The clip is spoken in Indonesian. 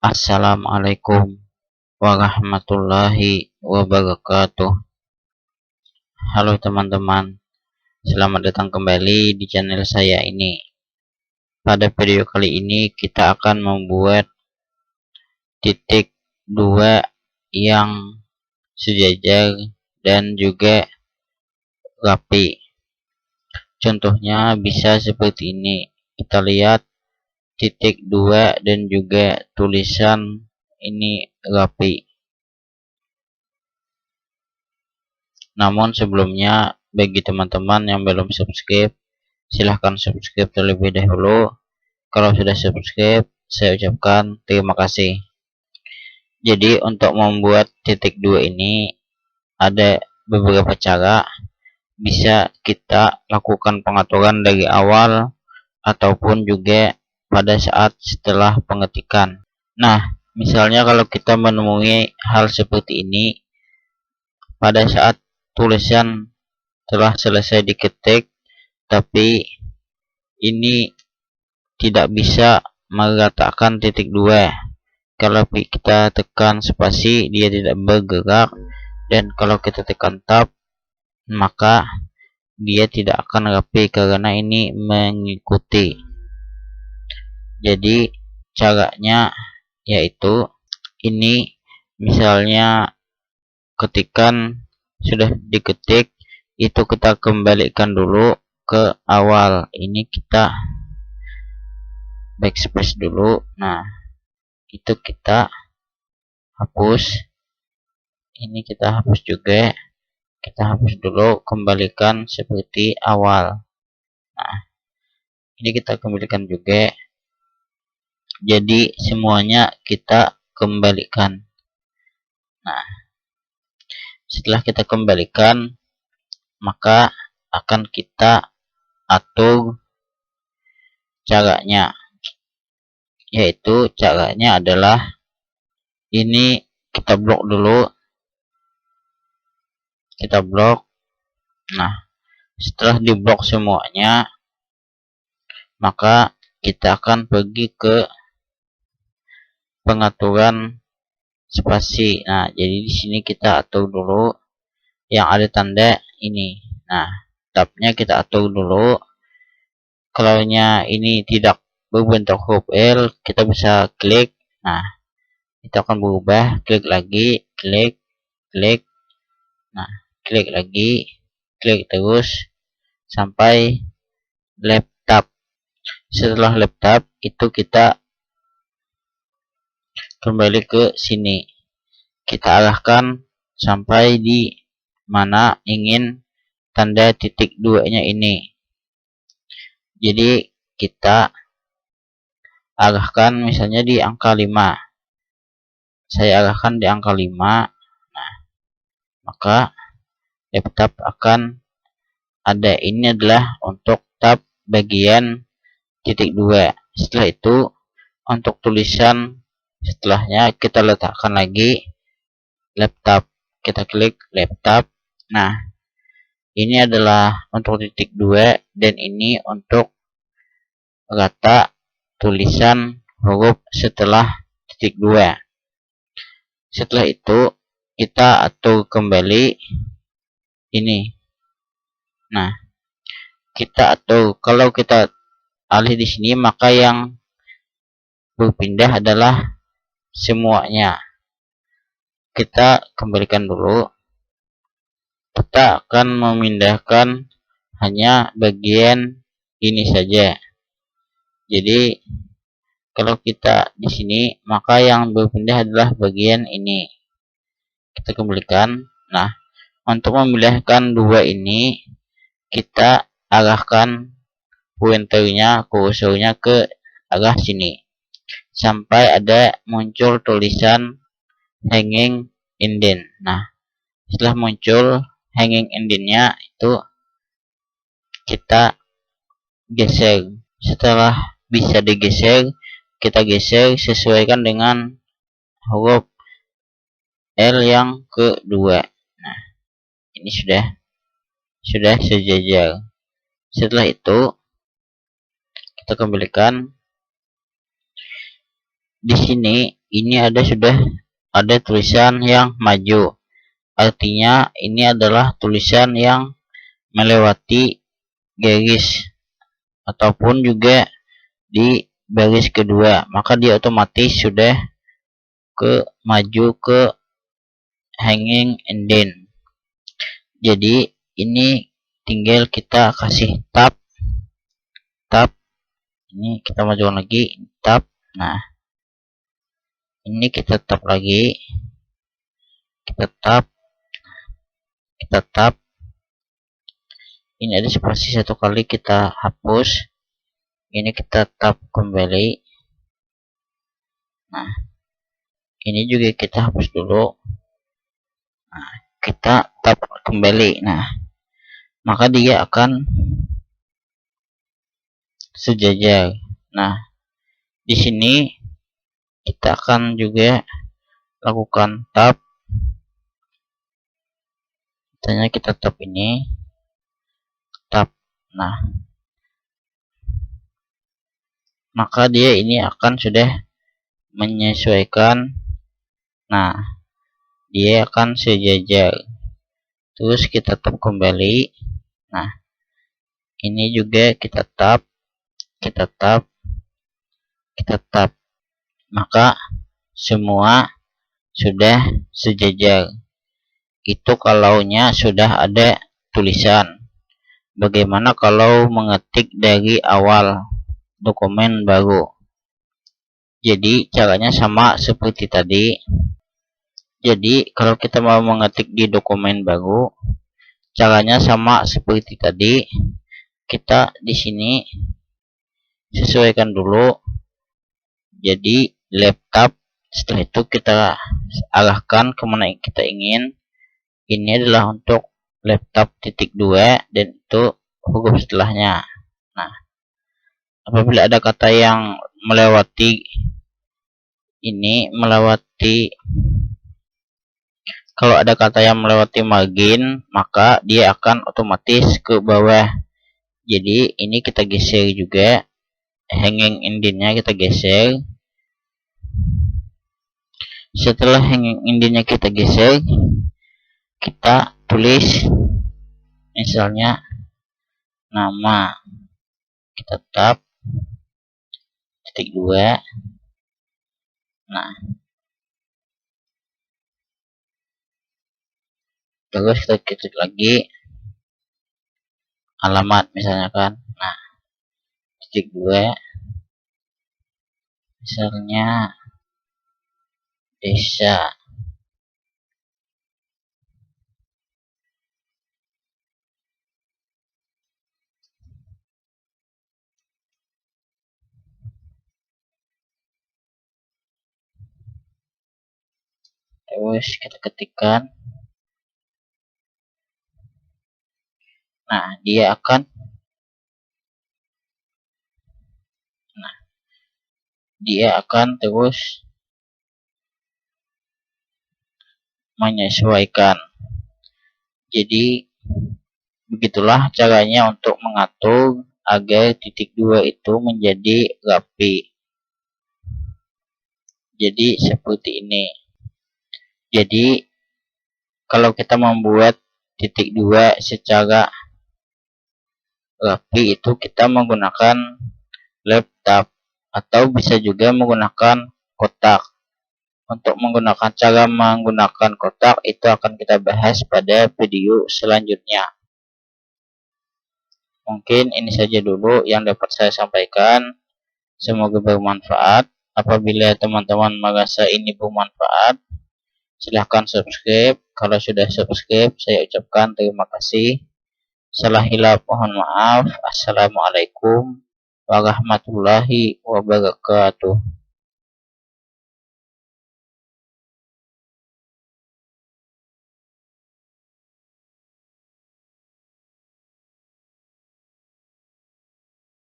Assalamualaikum warahmatullahi wabarakatuh. Halo teman-teman, selamat datang kembali di channel saya ini. Pada video kali ini kita akan membuat titik 2 yang sejajar dan juga rapi. Contohnya bisa seperti ini. Kita lihat titik 2 dan juga tulisan ini rapi. Namun sebelumnya, bagi teman-teman yang belum subscribe, silahkan subscribe terlebih dahulu. Kalau sudah subscribe, saya ucapkan terima kasih. Jadi untuk membuat titik 2 ini ada beberapa cara. Bisa kita lakukan pengaturan dari awal ataupun juga pada saat setelah pengetikan. Nah, misalnya kalau kita menemui hal seperti ini pada saat tulisan telah selesai diketik, tapi ini tidak bisa meletakkan titik 2. Kalau kita tekan spasi, dia tidak bergerak, dan kalau kita tekan tab, maka dia tidak akan rapi karena ini mengikuti. Jadi caranya yaitu ini, misalnya ketikan sudah diketik, itu kita kembalikan dulu ke awal. Ini kita backspace dulu. Nah, itu kita hapus. Ini kita hapus juga. Kita hapus dulu, kembalikan seperti awal. Nah, ini kita kembalikan juga. Jadi semuanya kita kembalikan. Nah, setelah kita kembalikan, maka akan kita atur caranya. Yaitu caranya adalah ini kita blok dulu. Kita blok. Nah, setelah diblok semuanya, maka kita akan pergi ke pengaturan spasi. Nah, jadi di sini kita atur dulu yang ada tanda ini. Nah, tabnya kita atur dulu. Kalau ini tidak berbentuk huruf L, kita bisa klik. Nah, itu akan berubah. Klik lagi, klik, klik. Nah, klik lagi, klik terus sampai laptop. Setelah laptop itu kita kembali ke sini. Kita arahkan sampai di mana ingin tanda titik 2-nya ini. Jadi kita arahkan misalnya di angka 5. Saya arahkan di angka 5. Nah, maka laptop akan ada. Ini adalah untuk tab bagian titik 2. Setelah itu untuk tulisan setelahnya kita letakkan lagi laptop. Kita klik laptop. Nah, ini adalah untuk titik 2 dan ini untuk rata tulisan huruf setelah titik 2. Setelah itu kita atur kembali ini. Nah, kita atur. Kalau kita alih di sini, maka yang berpindah adalah semuanya. Kita kembalikan dulu. Kita akan memindahkan hanya bagian ini saja. Jadi kalau kita di sini, maka yang berpindah adalah bagian ini. Kita kembalikan. Nah, untuk memindahkan 2 ini, kita arahkan pointernya, kursornya ke arah sini sampai ada muncul tulisan hanging indent. Nah, setelah muncul hanging indentnya itu kita geser. Setelah bisa digeser, kita geser sesuaikan dengan huruf L yang kedua. Nah, ini sudah sejajar. Setelah itu kita kembalikan. Di sini ini sudah ada tulisan yang maju, artinya ini adalah tulisan yang melewati garis ataupun juga di baris kedua, maka dia otomatis sudah maju ke hanging indent. Jadi ini tinggal kita kasih tab, ini kita majukan lagi, tab. Nah, ini kita tab lagi, kita tab, ini ada spasi satu kali, kita hapus, ini kita tab kembali. Nah, ini juga kita hapus dulu. Nah, kita tab kembali. Nah, maka dia akan sejajar. Nah, di sini kita akan juga lakukan tab. Misalnya kita tab ini, tab. Nah, maka dia ini akan sudah menyesuaikan. Nah, dia akan sejajar. Terus kita tab kembali. Nah, ini juga kita tab, maka semua sudah sejajar. Itu kalaunya sudah ada tulisan. Bagaimana kalau mengetik dari awal dokumen baru? Jadi caranya sama seperti tadi. Jadi kalau kita mau mengetik di dokumen baru, caranya sama seperti tadi. Kita di sini sesuaikan dulu. Jadi laptop, setelah itu kita arahkan kemana kita ingin. Ini adalah untuk laptop titik 2 dan itu huruf setelahnya. Nah, apabila ada kata yang melewati kalau ada kata yang melewati margin, maka dia akan otomatis ke bawah. Jadi ini kita geser juga, hanging indentnya kita geser. Setelah hanging indentnya kita geser, kita tulis misalnya nama, kita tab titik 2. Nah, terus kita ketik lagi alamat misalnya kan. Nah, titik 2 misalnya desa. Terus kita ketikkan. Nah, dia akan terus menyesuaikan. Jadi begitulah caranya untuk mengatur agar titik 2 itu menjadi rapi. Jadi seperti ini. Jadi kalau kita membuat titik 2 secara rapi itu kita menggunakan laptop atau bisa juga menggunakan kotak. Untuk cara menggunakan kotak itu akan kita bahas pada video selanjutnya. Mungkin ini saja dulu yang dapat saya sampaikan. Semoga bermanfaat. Apabila teman-teman merasa ini bermanfaat, silahkan subscribe. Kalau sudah subscribe, saya ucapkan terima kasih. Salah hilaf mohon maaf. Assalamualaikum warahmatullahi wabarakatuh.